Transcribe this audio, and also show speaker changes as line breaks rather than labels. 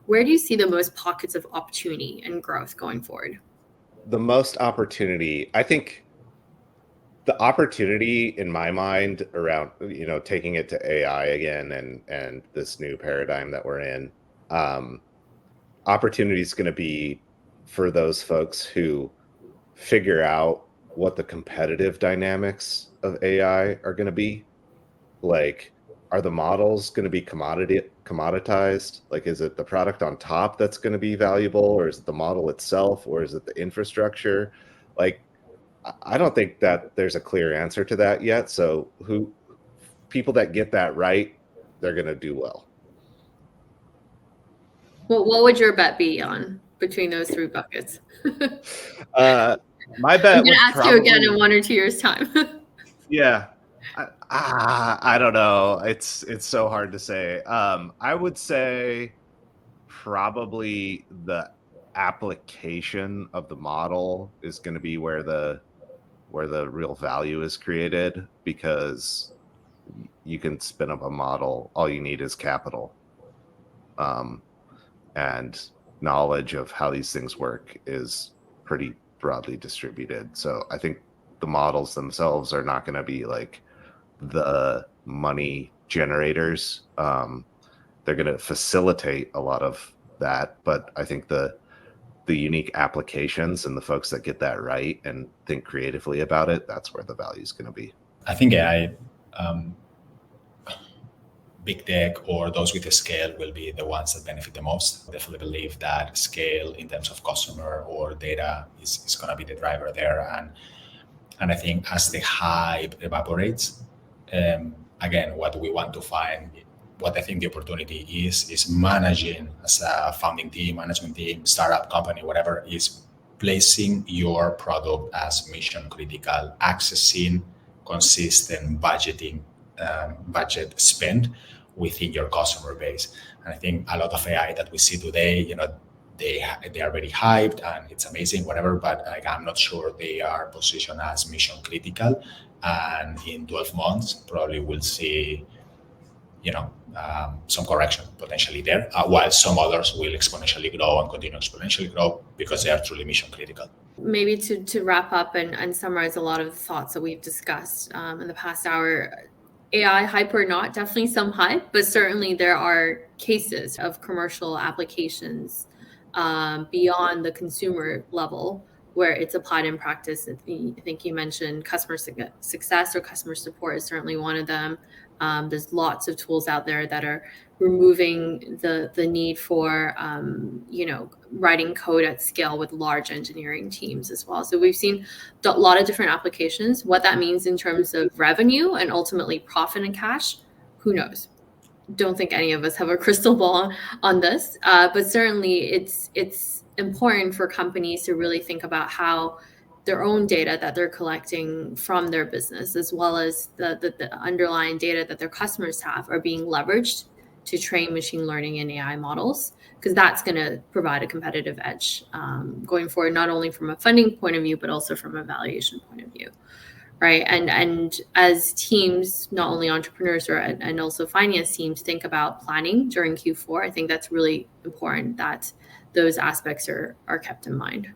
where do you see the most pockets of opportunity and growth going forward?
The most opportunity, I think the opportunity in my mind around, taking it to AI again and this new paradigm that we're in, opportunity is going to be for those folks who figure out what the competitive dynamics of AI are going to be. Like, are the models going to be commoditized? Like, is it the product on top that's going to be valuable, or is it the model itself, or is it the infrastructure? Like, I don't think that there's a clear answer to that yet. So people that get that right, they're going to do well.
Well, what would your bet be on between those three buckets?
My bet
I'm going to ask
probably,
you again in 1 or 2 years' time.
Yeah. I don't know. It's so hard to say. I would say probably the application of the model is going to be where the real value is created, because you can spin up a model. All you need is capital, and knowledge of how these things work is pretty broadly distributed. So I think the models themselves are not going to be like the money generators. They're going to facilitate a lot of that, but I think the unique applications and the folks that get that right and think creatively about it, that's where the value is going to be.
I think AI, big tech, or those with a scale will be the ones that benefit the most. I definitely believe that scale in terms of customer or data is going to be the driver there. And I think as the hype evaporates, again, what we want to find, what I think the opportunity is managing as a founding team, management team, startup company, whatever, is placing your product as mission critical, accessing consistent budget spend within your customer base. And I think a lot of AI that we see today, they are very hyped and it's amazing, whatever, but I'm not sure they are positioned as mission critical. And in 12 months, probably we'll see, some correction potentially there, while some others will exponentially grow and continue exponentially grow because they are truly mission critical.
Maybe to wrap up and summarize a lot of the thoughts that we've discussed in the past hour, AI hype or not, definitely some hype, but certainly there are cases of commercial applications beyond the consumer level where it's applied in practice. I think you mentioned customer success or customer support is certainly one of them. There's lots of tools out there that are removing the need for, writing code at scale with large engineering teams as well. So we've seen a lot of different applications. What that means in terms of revenue and ultimately profit and cash, who knows? Don't think any of us have a crystal ball on this, but certainly it's important for companies to really think about how their own data that they're collecting from their business, as well as the underlying data that their customers have, are being leveraged to train machine learning and AI models, because that's going to provide a competitive edge going forward, not only from a funding point of view, but also from a valuation point of view. Right. And as teams, not only entrepreneurs and also finance teams, think about planning during Q4, I think that's really important that those aspects are kept in mind.